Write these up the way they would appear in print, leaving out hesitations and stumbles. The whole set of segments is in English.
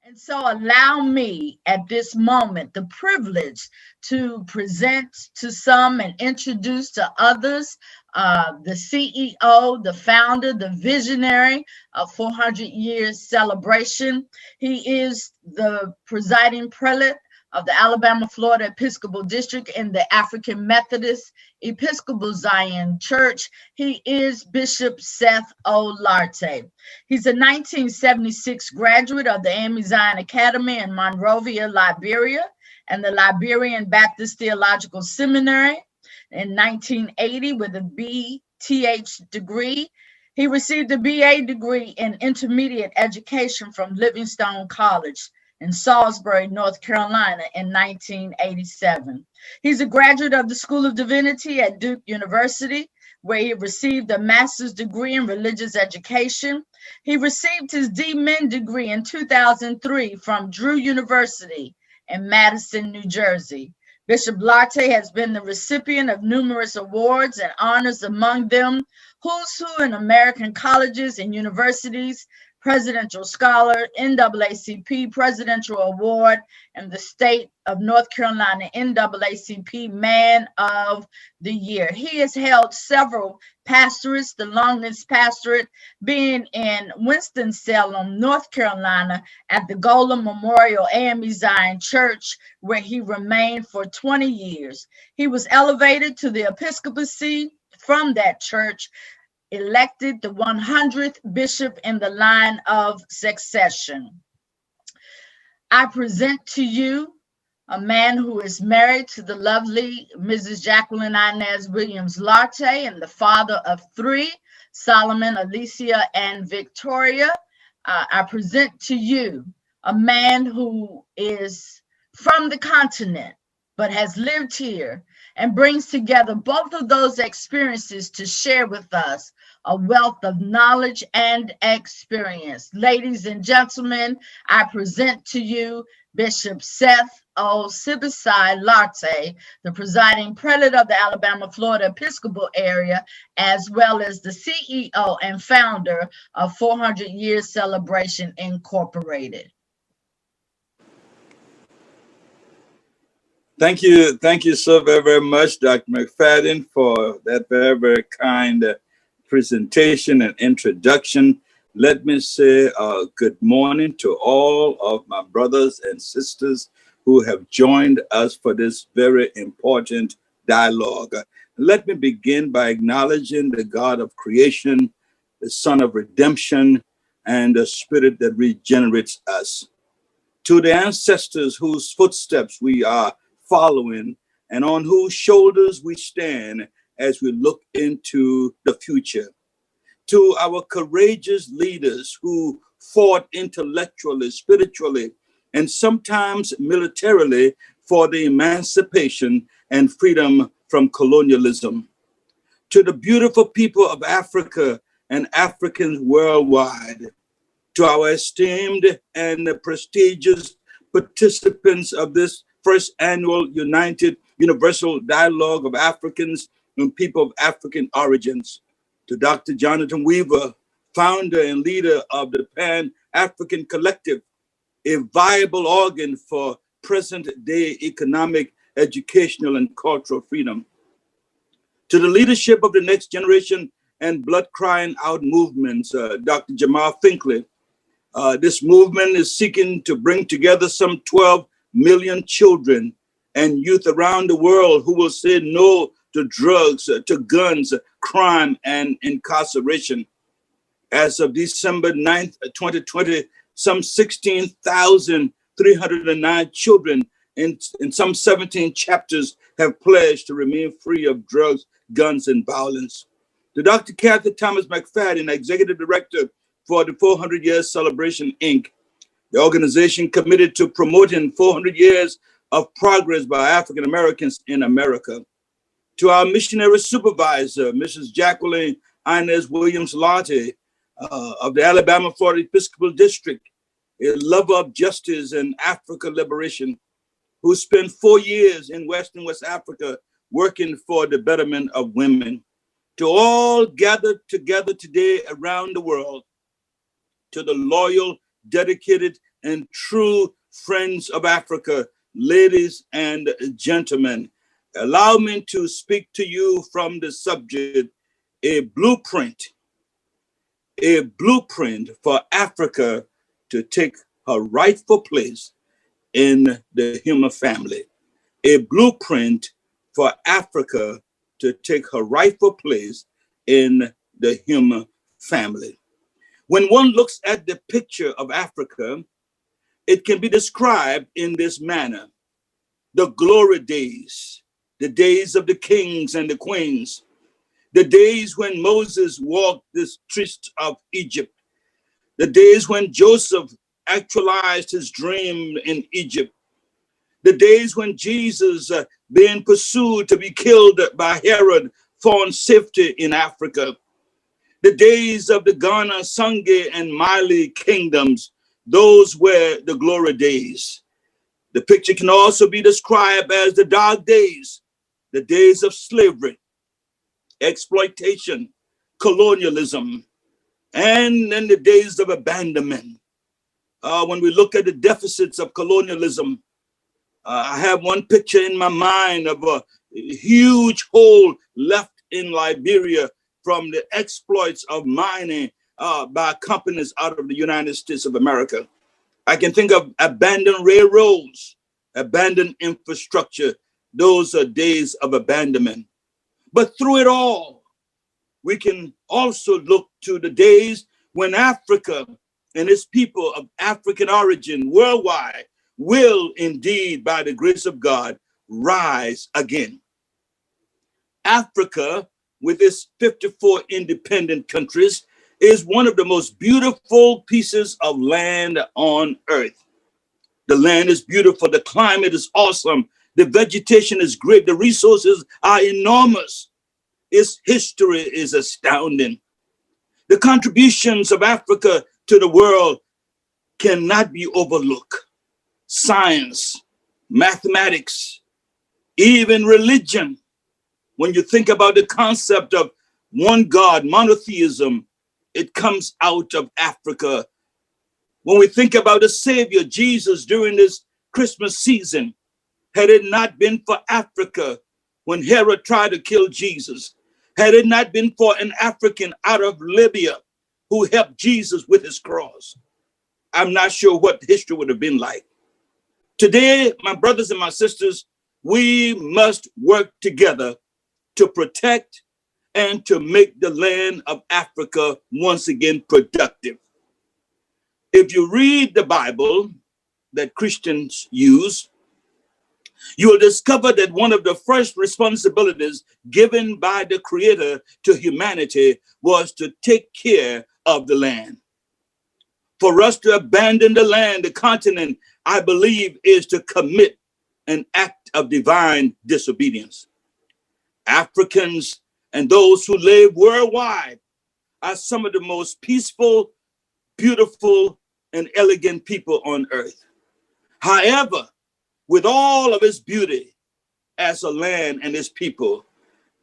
And so allow me at this moment the privilege to present to some and introduce to others the CEO, the founder, the visionary of 400 Years Celebration. He is the presiding prelate of the Alabama, Florida Episcopal District in the African Methodist Episcopal Zion Church. He is Bishop Seth O. Lartey. He's a 1976 graduate of the AMEZ Academy in Monrovia, Liberia, and the Liberian Baptist Theological Seminary. In 1980, with a BTH degree, he received a BA degree in intermediate education from Livingstone College in Salisbury, North Carolina in 1987. He's a graduate of the School of Divinity at Duke University, where he received a master's degree in religious education. He received his D.Min degree in 2003 from Drew University in Madison, New Jersey. Bishop Lartey has been the recipient of numerous awards and honors, among them Who's Who in American Colleges and Universities, Presidential Scholar, NAACP Presidential Award, and the State of North Carolina NAACP Man of the Year. He has held several pastorates, the longest pastorate being in Winston-Salem, North Carolina, at the Golden Memorial AME Zion Church, where he remained for 20 years. He was elevated to the episcopacy from that church, elected the 100th bishop in the line of succession. I present to you a man who is married to the lovely Mrs. Jacqueline Inez Williams Lartey and the father of 3, Solomon, Alicia, and Victoria. I present to you a man who is from the continent, but has lived here and brings together both of those experiences to share with us a wealth of knowledge and experience. Ladies and gentlemen, I present to you Bishop Seth O. Sibisai Lartey, the presiding prelate of the Alabama, Florida Episcopal area, as well as the CEO and founder of 400 Years Celebration Incorporated. Thank you so very, very much, Dr. McFadden, for that very, very kind presentation and introduction. Let me say good morning to all of my brothers and sisters who have joined us for this very important dialogue. Let me begin by acknowledging the God of creation, the Son of redemption, and the Spirit that regenerates us. To the ancestors whose footsteps we are following and on whose shoulders we stand as we look into the future. To our courageous leaders who fought intellectually, spiritually, and sometimes militarily for the emancipation and freedom from colonialism. To the beautiful people of Africa and Africans worldwide. To our esteemed and prestigious participants of this first annual United Universal Dialogue of Africans and People of African Origins. To Dr. Jonathan Weaver, founder and leader of the Pan-African Collective, a viable organ for present-day economic, educational, and cultural freedom. To the leadership of the Next Generation and Blood Crying Out movements, Dr. Jamal Finkley. This movement is seeking to bring together some 12 million children and youth around the world who will say no to drugs, to guns, crime, and incarceration. As of December 9th, 2020, some 16,309 children in some 17 chapters have pledged to remain free of drugs, guns, and violence. To Dr. Kathy Thomas McFadden, Executive Director for the 400 Years Celebration, Inc., the organization committed to promoting 400 years of progress by African Americans in America. To our missionary supervisor, Mrs. Jacqueline Inez Williams Lartey of the Alabama, Florida Episcopal District, a lover of justice and Africa liberation, who spent 4 years in West Africa working for the betterment of women. To all gathered together today around the world, to the loyal, dedicated, and true friends of Africa, ladies and gentlemen, allow me to speak to you from the subject, a blueprint for Africa to take her rightful place in the human family. A blueprint for Africa to take her rightful place in the human family. When one looks at the picture of Africa, it can be described in this manner: the glory days, the days of the kings and the queens, the days when Moses walked the streets of Egypt, the days when Joseph actualized his dream in Egypt, the days when Jesus being pursued to be killed by Herod found safety in Africa, the days of the Ghana, Sangye, and Mali kingdoms. Those were the glory days. The picture can also be described as the dark days, the days of slavery, exploitation, colonialism, and then the days of abandonment. When we look at the deficits of colonialism, I have one picture in my mind of a huge hole left in Liberia from the exploits of mining by companies out of the United States of America. I can think of abandoned railroads, abandoned infrastructure. Those are days of abandonment. But through it all, we can also look to the days when Africa and its people of African origin worldwide will indeed, by the grace of God, rise again. Africa, with its 54 independent countries, is one of the most beautiful pieces of land on earth. The land is beautiful, the climate is awesome, the vegetation is great, the resources are enormous. Its history is astounding. The contributions of Africa to the world cannot be overlooked. Science, mathematics, even religion. When you think about the concept of one God, monotheism, it comes out of Africa. When we think about the Savior, Jesus, during this Christmas season, had it not been for Africa, when Herod tried to kill Jesus, had it not been for an African out of Libya who helped Jesus with his cross, I'm not sure what history would have been like. Today, my brothers and my sisters, we must work together to protect and to make the land of Africa once again productive. If you read the Bible that Christians use, you will discover that one of the first responsibilities given by the Creator to humanity was to take care of the land. For us to abandon the land, the continent, I believe, is to commit an act of divine disobedience. Africans and those who live worldwide are some of the most peaceful, beautiful, and elegant people on earth. However, with all of its beauty as a land and its people,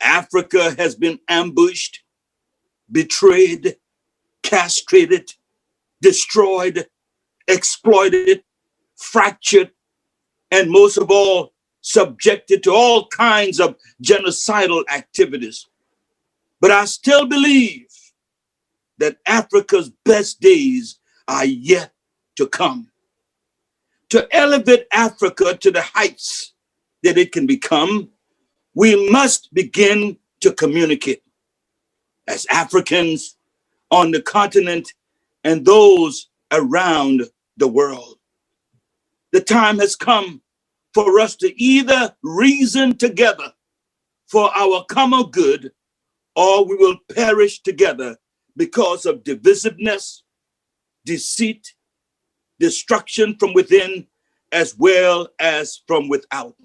Africa has been ambushed, betrayed, castrated, destroyed, exploited, fractured, and most of all, subjected to all kinds of genocidal activities. But I still believe that Africa's best days are yet to come. To elevate Africa to the heights that it can become, we must begin to communicate as Africans on the continent and those around the world. The time has come for us to either reason together for our common good, or we will perish together because of divisiveness, deceit, destruction from within as well as from without.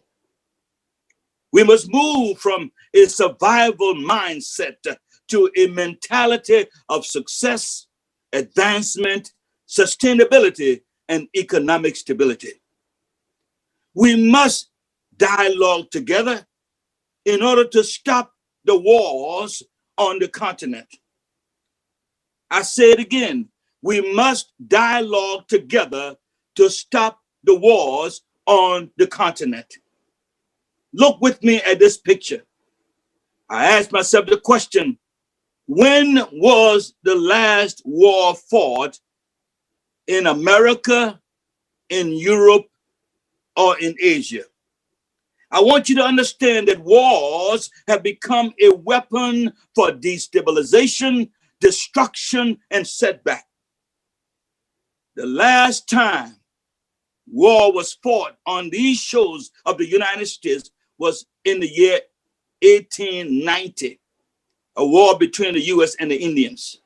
We must move from a survival mindset to a mentality of success, advancement, sustainability, and economic stability. We must dialogue together in order to stop the wars on the continent. I say it again, we must dialogue together to stop the wars on the continent. Look with me at this picture. I asked myself the question, when was the last war fought in America, in Europe, or in Asia? I want you to understand that wars have become a weapon for destabilization, destruction, and setback. The last time war was fought on these shores of the United States was in the year 1890, a war between the US and the Indians.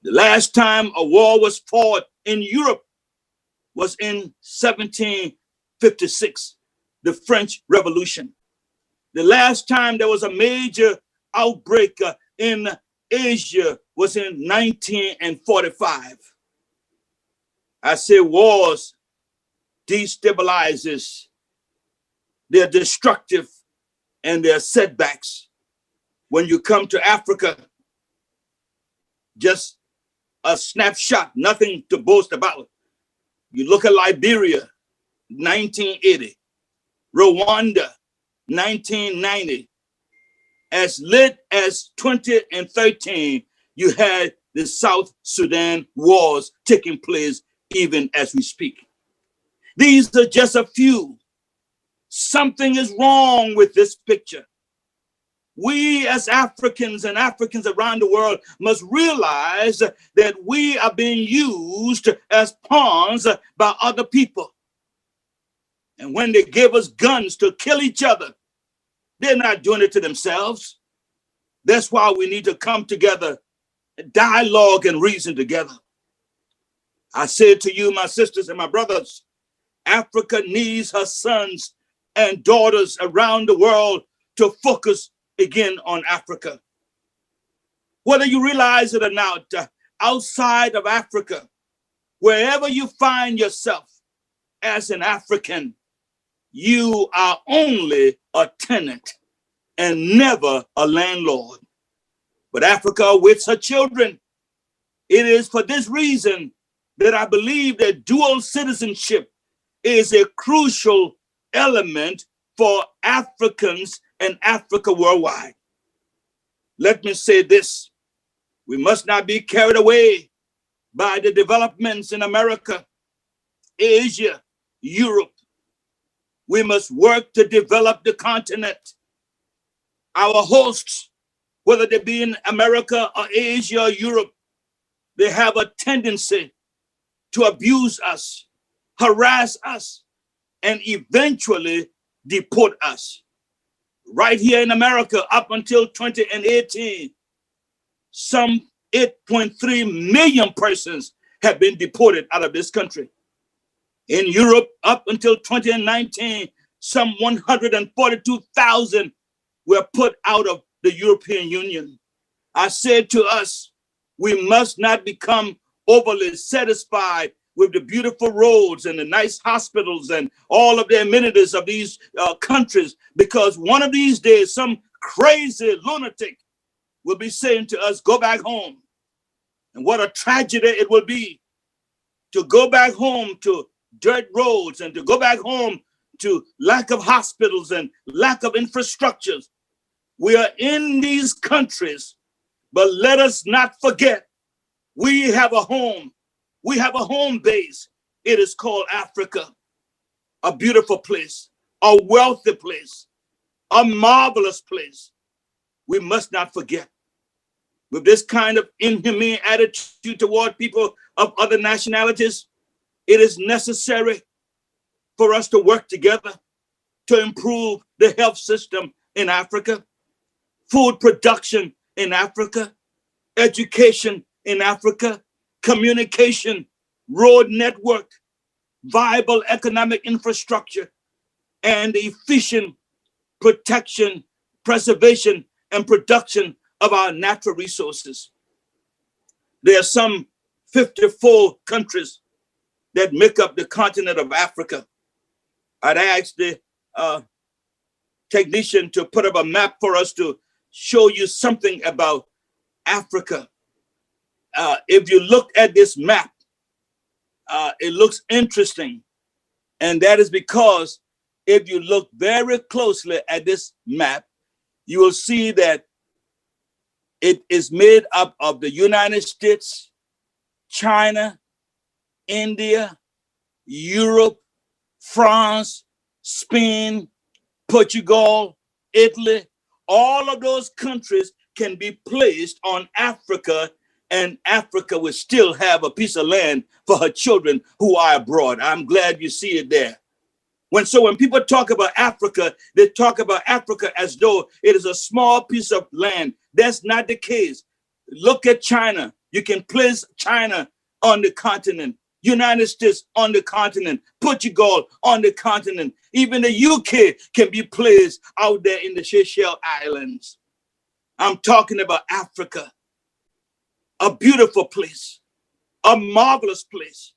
The last time a war was fought in Europe was in 1756, the French Revolution. The last time there was a major outbreak in Asia was in 1945. I say wars destabilizes, they're destructive, and they're setbacks. When you come to Africa, just a snapshot, nothing to boast about. You look at Liberia, 1980, Rwanda, 1990. As late as 2013, you had the South Sudan wars taking place even as we speak. These are just a few. Something is wrong with this picture. We as Africans and Africans around the world must realize that we are being used as pawns by other people. And when they give us guns to kill each other, they're not doing it to themselves. That's why we need to come together, dialogue and reason together. I say to you, my sisters and my brothers, Africa needs her sons and daughters around the world to focus again on Africa. Whether you realize it or not, outside of Africa, wherever you find yourself as an African, you are only a tenant and never a landlord. But Africa awaits her children. It is for this reason that I believe that dual citizenship is a crucial element for Africans and Africa worldwide. Let me say this. We must not be carried away by the developments in America, Asia, Europe. We must work to develop the continent. Our hosts, whether they be in America or Asia or Europe, they have a tendency to abuse us, harass us, and eventually deport us. Right here in America, up until 2018, some 8.3 million persons have been deported out of this country. In Europe, up until 2019, some 142,000 were put out of the European Union. I said to us, we must not become overly satisfied with the beautiful roads and the nice hospitals and all of the amenities of these countries, because one of these days, some crazy lunatic will be saying to us, go back home. And what a tragedy it will be to go back home to dirt roads and to go back home to lack of hospitals and lack of infrastructures. We are in these countries, but let us not forget, we have a home. We have a home base. It is called Africa, a beautiful place, a wealthy place, a marvelous place. We must not forget. With this kind of inhumane attitude toward people of other nationalities, it is necessary for us to work together to improve the health system in Africa, food production in Africa, education in Africa, communication, road network, viable economic infrastructure, and efficient protection, preservation, and production of our natural resources. There are some 54 countries that make up the continent of Africa. I'd ask the technician to put up a map for us to show you something about Africa. If you look at this map, it looks interesting. And that is because if you look very closely at this map, you will see that it is made up of the United States, China, India, Europe, France, Spain, Portugal, Italy. All of those countries can be placed on Africa, and Africa will still have a piece of land for her children who are abroad. I'm glad you see it there. When people talk about Africa, they talk about Africa as though it is a small piece of land. That's not the case. Look at China. You can place China on the continent, United States on the continent, Portugal on the continent. Even the UK can be placed out there in the Seychelles Islands. I'm talking about Africa, a beautiful place, a marvelous place,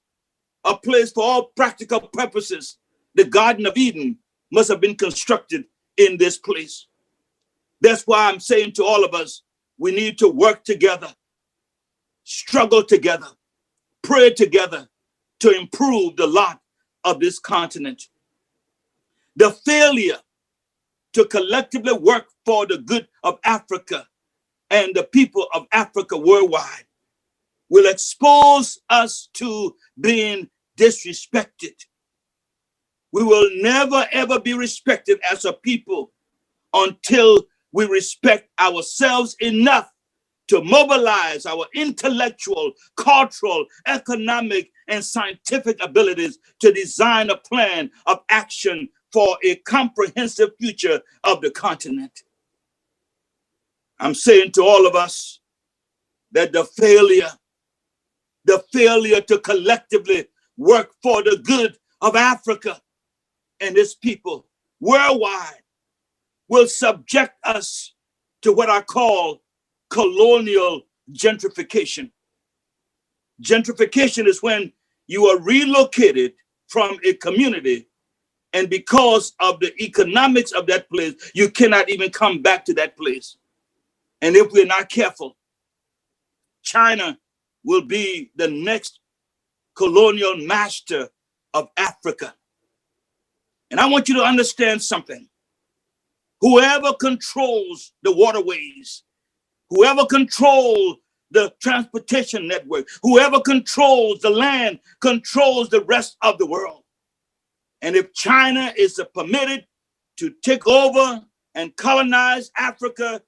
a place for all practical purposes. The Garden of Eden must have been constructed in this place. That's why I'm saying to all of us, we need to work together, struggle together, pray together to improve the lot of this continent. The failure to collectively work for the good of Africa and the people of Africa worldwide will expose us to being disrespected. We will never, ever be respected as a people until we respect ourselves enough to mobilize our intellectual, cultural, economic, and scientific abilities to design a plan of action for a comprehensive future of the continent. I'm saying to all of us that the failure to collectively work for the good of Africa and its people worldwide will subject us to what I call colonial gentrification. Gentrification is when you are relocated from a community, and because of the economics of that place, you cannot even come back to that place. And if we're not careful, China will be the next colonial master of Africa. And I want you to understand something. Whoever controls the waterways, whoever controls the transportation network, whoever controls the land, controls the rest of the world. And if China is permitted to take over and colonize Africa,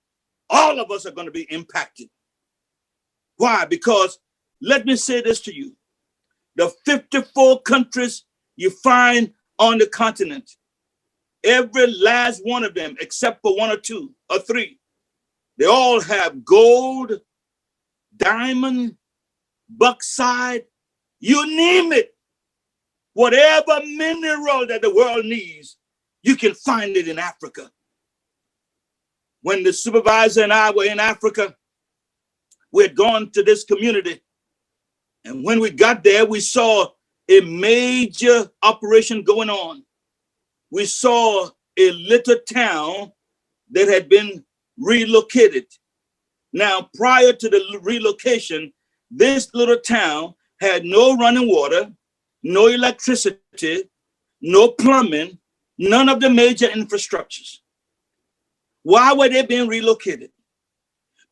all of us are going to be impacted. Why? Because let me say this to you. The 54 countries you find on the continent, every last one of them, except for one or two or three, they all have gold, diamond, bauxite, you name it. Whatever mineral that the world needs, you can find it in Africa. When the supervisor and I were in Africa, we had gone to this community. And when we got there, we saw a major operation going on. We saw a little town that had been relocated. Now, prior to the relocation, this little town had no running water, no electricity, no plumbing, none of the major infrastructures. Why were they being relocated?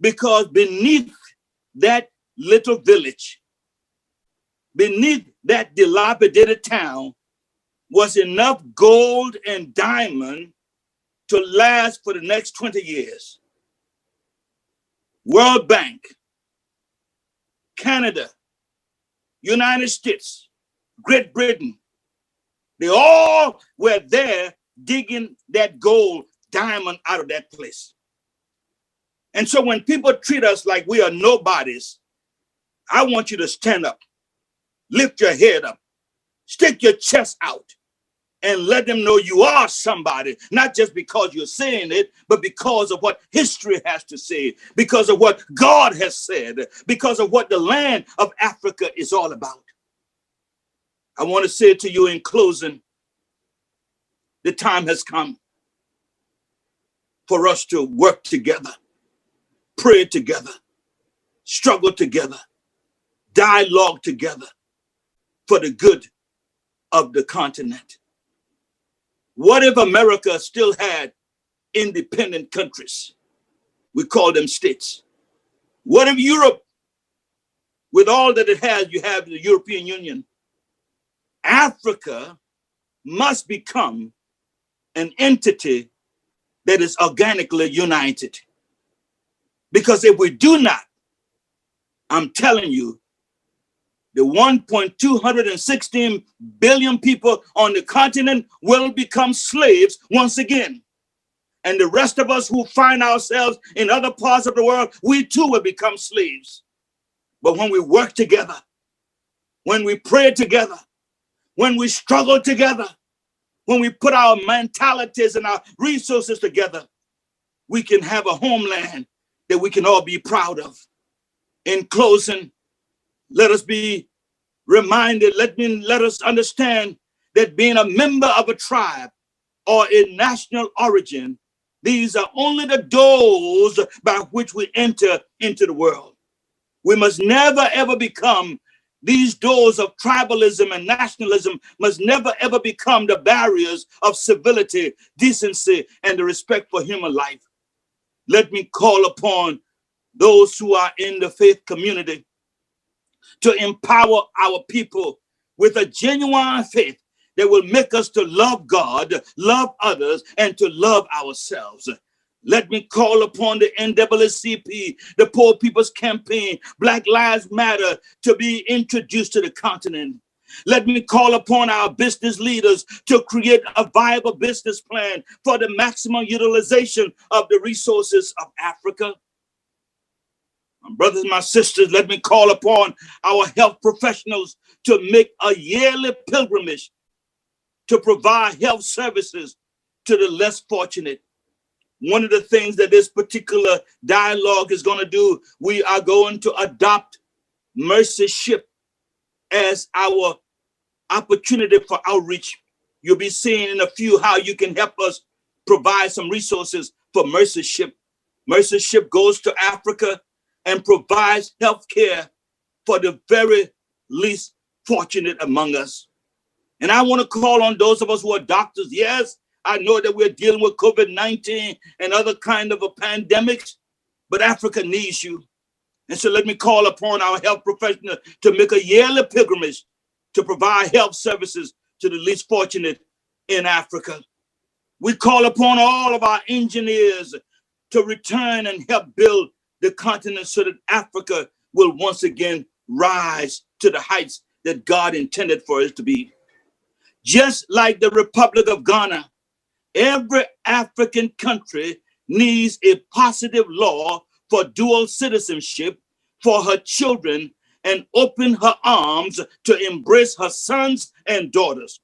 Because beneath that little village, beneath that dilapidated town, was enough gold and diamond to last for the next 20 years. World Bank, Canada, United States, Great Britain, they all were there digging that gold diamond out of that place. And so when people treat us like we are nobodies, I want you to stand up, lift your head up, stick your chest out, and let them know you are somebody, not just because you're saying it, but because of what history has to say, because of what God has said, because of what the land of Africa is all about. I want to say to you in closing, the time has come for us to work together, pray together, struggle together, dialogue together for the good of the continent? What if America still had independent countries? We call them states. What if Europe, with all that it has, you have the European Union? Africa must become an entity that is organically united. Because if we do not, I'm telling you, the 1.216 billion people on the continent will become slaves once again. And the rest of us who find ourselves in other parts of the world, we too will become slaves. But when we work together, when we pray together, when we struggle together, when we put our mentalities and our resources together, we can have a homeland that we can all be proud of. In closing, let us be reminded, let us understand that being a member of a tribe or a national origin, these are only the doors by which we enter into the world. We must never ever become, these doors of tribalism and nationalism must never ever become the barriers of civility, decency, and the respect for human life. Let me call upon those who are in the faith community to empower our people with a genuine faith that will make us to love God, love others, and to love ourselves. Let me call upon the NAACP, the Poor People's Campaign, Black Lives Matter, to be introduced to the continent. Let me call upon our business leaders to create a viable business plan for the maximum utilization of the resources of Africa. My brothers and my sisters, let me call upon our health professionals to make a yearly pilgrimage to provide health services to the less fortunate. One of the things that this particular dialogue is going to do, we are going to adopt mercyship as our opportunity for outreach. You'll be seeing in a few how you can help us provide some resources for mercyship. Mercyship goes to Africa and provides health care for the very least fortunate among us. And I want to call on those of us who are doctors. Yes, I know that we're dealing with COVID-19 and other kind of a pandemics, but Africa needs you. And so let me call upon our health professionals to make a yearly pilgrimage to provide health services to the least fortunate in Africa. We call upon all of our engineers to return and help build the continent so that Africa will once again rise to the heights that God intended for it to be. Just like the Republic of Ghana, every African country needs a positive law for dual citizenship for her children and open her arms to embrace her sons and daughters.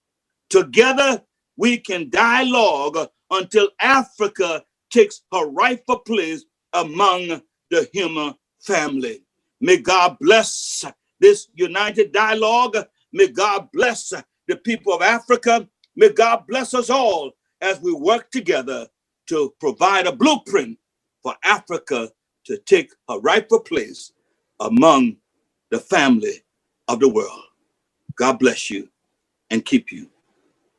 Together, we can dialogue until Africa takes her rightful place among the human family. May God bless this united dialogue. May God bless the people of Africa. May God bless us all as we work together to provide a blueprint for Africa to take her rightful place among the family of the world. God bless you and keep you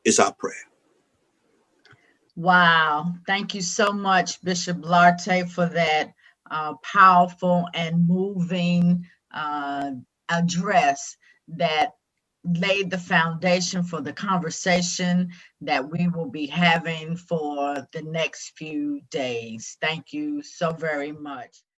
is our prayer. Wow. Thank you so much, Bishop Lartey, for that powerful and moving address that laid the foundation for the conversation that we will be having for the next few days. Thank you so very much.